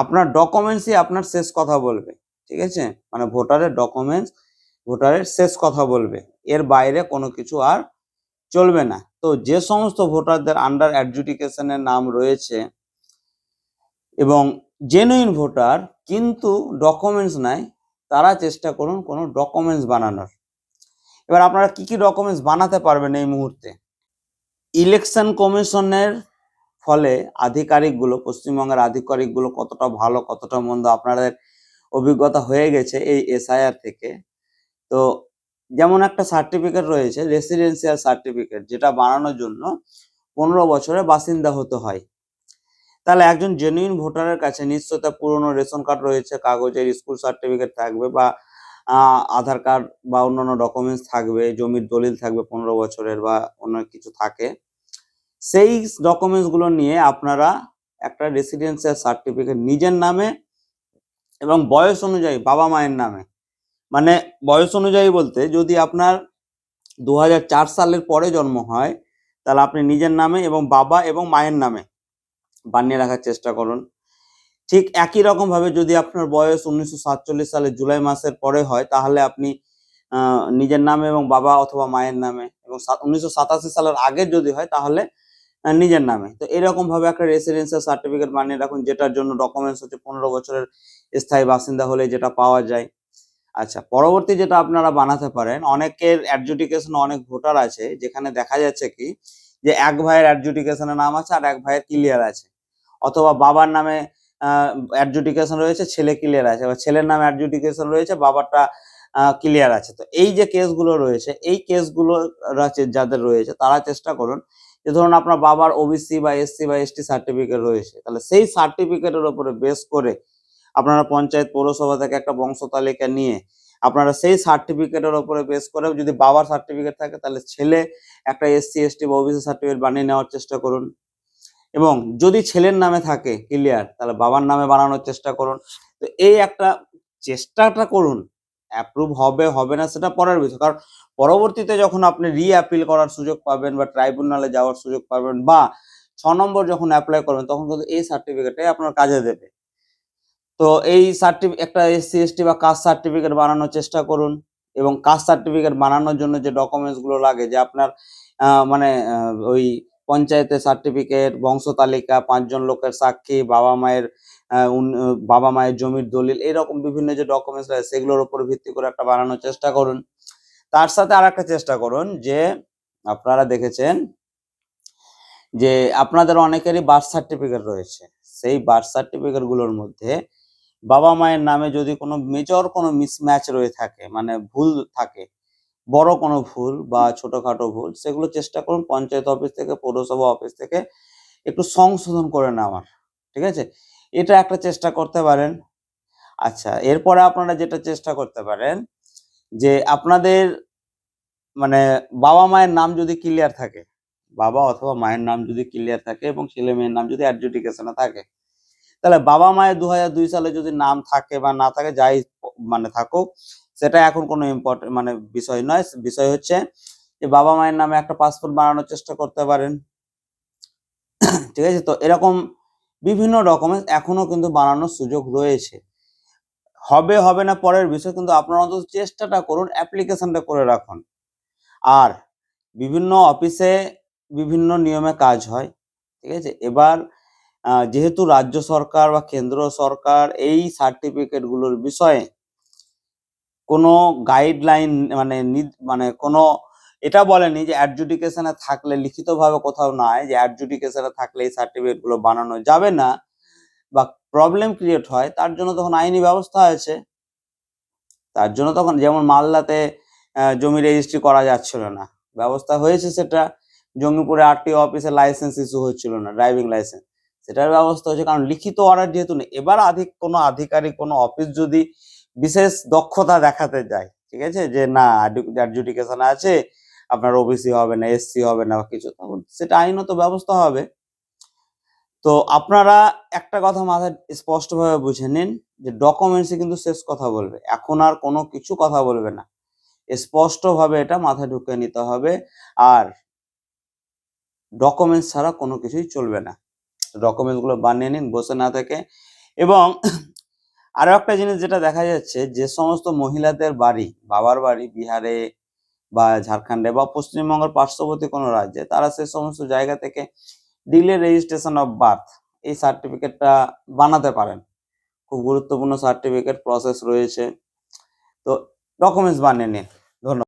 আপনার ডকুমেন্টসই আপনার শেষ কথা বলবে, ঠিক আছে? মানে ভোটারের ডকুমেন্টস ভোটারের শেষ কথা বলবে, এর বাইরে কোনো কিছু আর চলবে না। তো যে সমস্ত ভোটারদের আন্ডার অ্যাডজুডিকেশনের নাম রয়েছে এবং জেনুইন ভোটার কিন্তু ডকুমেন্টস নাই, তারা চেষ্টা করুন কোনো ডকুমেন্টস বানানোর। এবার আপনারা কি কি ডকুমেন্টস বানাতে পারবেন এই মুহূর্তে? ইলেকশন কমিশনের ফলে আধিকারিকগুলো, পশ্চিমবঙ্গের আধিকারিকগুলো কতটা ভালো কতটা মন্দ আপনাদের অভিজ্ঞতা হয়ে গেছে এই এসআইআর থেকে। তো যেমন একটা সার্টিফিকেট রয়েছে রেসিডেন্সিয়াল সার্টিফিকেট, যেটা বানানোর জন্য 15 বছরের বাসিন্দা হতে হয়। তাহলে একজন জেনুইন ভোটারের কাছে নিশ্চয়ই তার পুরনো রেশন কার্ড রয়েছে, কাগজের স্কুল সার্টিফিকেট থাকবে, বা আধার কার্ড বা অন্যান্য ডকুমেন্টস থাকবে, জমির দলিল থাকবে 15 বছরের বা অন্য কিছু থাকে। সেই ডকুমেন্টসগুলো নিয়ে আপনারা একটা রেসিডেন্সিয়াল সার্টিফিকেট নিজের নামে এবং বয়স অনুযায়ী বাবা মায়ের নামে, মানে বয়স অনুযায়ী বলতে যদি আপনার 2004 সালের পরে জন্ম হয় তাহলে আপনি নিজের নামে এবং বাবা এবং মায়ের নামে বানিয়ে রাখার চেষ্টা করুন। ঠিক একই রকম ভাবে যদি আপনার বয়স 1947 সালের জুলাই মাসের পরে হয় তাহলে আপনি নিজের নামে এবং বাবা অথবা মায়ের নামে, এবং 1987 সালের আগে যদি হয় তাহলে নিজের নামে। তো এরকম ভাবে একটা রেসিডেন্সিয়াল সার্টিফিকেট বানিয়ে রাখুন, যেটার জন্য ডকুমেন্টস হচ্ছে 15 বছরের স্থায়ী বাসিন্দা হলে যেটা পাওয়া যায়। আচ্ছা, পরবর্তী যেটা আপনারা বানাতে পারেন, অনেকের অ্যাডজুডিকেশন অনেক ভোটার আছে যেখানে দেখা যাচ্ছে কি যে এক ভাইয়ের অ্যাডজুডিকেশনের নাম আছে আর এক ভাইয়ের ক্লিয়ার আছে, অথবা বাবার নামে অ্যাডজুডিকেশন রয়েছে, ছেলে ক্লিয়ার আছে, বা ছেলের নামে অ্যাডজুডিকেশন রয়েছে, বাবারটা ক্লিয়ার আছে। তো এই যে কেসগুলো রয়েছে, এই কেসগুলো যাদের রয়েছে তারা চেষ্টা করুন যে ধরুন আপনার বাবার ওবিসি বা এসসি বা এসটি সার্টিফিকেট রয়েছে, তাহলে সেই সার্টিফিকেটের উপরে বেস করে আপনারা পঞ্চায়েত পৌরসভা থেকে একটা বংশ তালিকা নিয়ে আপনারা সেই সার্টিফিকেটের উপরে বেস করে যদি বাবার সার্টিফিকেট থাকে তাহলে ছেলে একটা এসসি এসটি বা ওবিসি সার্টিফিকেট বানিয়ে নেওয়ার চেষ্টা করুন, এবং যদি ছেলের নামে থাকে ক্লিয়ার তাহলে বাবার নামে বানানোর চেষ্টা করুন। তো এই একটা চেষ্টাটা করুন, অ্যাপ্রুভ হবে হবে না সেটা পরের বিষয়, কারণ পরবর্তীতে যখন আপনি রিঅ্যাপিল করার সুযোগ পাবেন বা ট্রাইব্যুনালে যাওয়ার সুযোগ পাবেন বা 6 নম্বর যখন অ্যাপ্লাই করবেন তখন কিন্তু এই সার্টিফিকেটটাই আপনার কাজে দেবে। তো এই একটা এসসি এসটি বা কাস্ট সার্টিফিকেট বানানোর চেষ্টা করুন, এবং কাস্ট সার্টিফিকেট বানানোর জন্য যে ডকুমেন্টস গুলো লাগে, যে আপনার মানে ওই পঞ্চায়েতের সার্টিফিকেট, বংশ তালিকা, 5 জন লোকের সাক্ষী, বাবা মায়ের জমির দলিল, এরকম বিভিন্ন যে ডকুমেন্টস রয়েছে সেগুলোর উপর ভিত্তি করে একটা বানানোর চেষ্টা করুন। তার সাথে আর একটা চেষ্টা করুন যে আপনারা দেখেছেন যে আপনাদের অনেকেরই বার্থ সার্টিফিকেট রয়েছে, সেই বার্থ সার্টিফিকেট গুলোর মধ্যে বাবা মায়ের নামে যদি কোনো মেজর কোনো মিসম্যাচ রয়ে থাকে, মানে ভুল থাকে, বড় কোনো ভুল বা ছোটখাটো ভুল, সেগুলো চেষ্টা করুন পঞ্চায়েত অফিস থেকে, পৌরসভা অফিস থেকে একটু সংশোধন করে নেওয়ার, ঠিক আছে? এটা একটা চেষ্টা করতে পারেন। আচ্ছা, এরপরে আপনারা যেটা চেষ্টা করতে পারেন যে আপনাদের মানে বাবা মায়ের নাম যদি ক্লিয়ার থাকে, বাবা অথবা মায়ের নাম যদি ক্লিয়ার থাকে এবং ছেলে মেয়ের নাম যদি অ্যাডজুডিকেশনে থাকে, তাহলে বাবা মায়ের 2002 সালে যদি নাম থাকে বা না থাকে, যাই মানে থাকুক, সেটা এখন কোনো মানে বিষয় নয়। বিষয় হচ্ছে যে বাবা মায়ের নামে একটা পাসপোর্ট বানানোর চেষ্টা করতে পারেন, ঠিক আছে? তো এরকম বিভিন্ন ডকুমেন্টস এখনো কিন্তু বানানোর সুযোগ রয়েছে। হবে হবে না পরের বিষয়, কিন্তু আপনারা অন্তত চেষ্টাটা করুন, অ্যাপ্লিকেশনটা করে রাখুন। আর বিভিন্ন অফিসে বিভিন্ন নিয়মে কাজ হয়, ঠিক আছে? এবার যেহেতু রাজ্য সরকার বা কেন্দ্র সরকার এই সার্টিফিকেটগুলোর বিষয়ে কোনো গাইডলাইন মানে কোনো এটা বলেনি যে অ্যাডজুডিকেশনে থাকলে, লিখিতভাবে কোথাও নাই যে অ্যাডজুডিকেশনে থাকলে এই সার্টিফিকেটগুলো বানানো যাবে না বা প্রবলেম ক্রিয়েট হয়, তার জন্য তখন আইনি ব্যবস্থা আছে। তার জন্য তখন যেমন মালদাতে জমি রেজিস্ট্রি করা যাচ্ছিল না, ব্যবস্থা হয়েছে সেটা। জঙ্গিপুরে আরটিও অফিসে লাইসেন্স ইস্যু হচ্ছিল না, ড্রাইভিং লাইসেন্স, সেটার ব্যবস্থা হয়েছে, কারণ লিখিত অর্ডার যেহেতু নেই। এবার কোনো আধিকারিক কোনো অফিস যদি বিশেষ দক্ষতা দেখাতে যায়, ঠিক আছে, যে না অ্যাডজুডিকেশন আছে, আপনার ওবিসি হবে না, এসসি হবে না বা কিছু, তখন সেটা আইনত ব্যবস্থা হবে। তো আপনারা একটা কথা মাথায় স্পষ্টভাবে বুঝে নিন যে ডকুমেন্টসে কিন্তু শেষ কথা বলবে, এখন আর কোনো কিছু কথা বলবে না, স্পষ্টভাবে এটা মাথায় ঢুকিয়ে নিতে হবে। আর ডকুমেন্টস ছাড়া কোনো কিছুই চলবে না। ডকুমেন্টস গুলো বানিয়ে নিন বসে না থেকে, এবং আরো একটা জিনিস যেটা দেখা যাচ্ছে, যে সমস্ত মহিলাদের বাড়ি, বাবার বাড়ি বিহারে বা ঝাড়খণ্ডে বা পশ্চিমবঙ্গের পার্শ্ববর্তী কোনো রাজ্যে, তারা সে সমস্ত জায়গা থেকে ডিলে রেজিস্ট্রেশন অফ বার্থ এই সার্টিফিকেটটা বানাতে পারেন। খুব গুরুত্বপূর্ণ সার্টিফিকেট, প্রসেস রয়েছে, তো ডকুমেন্টস বানিয়ে নিন। ধন্যবাদ।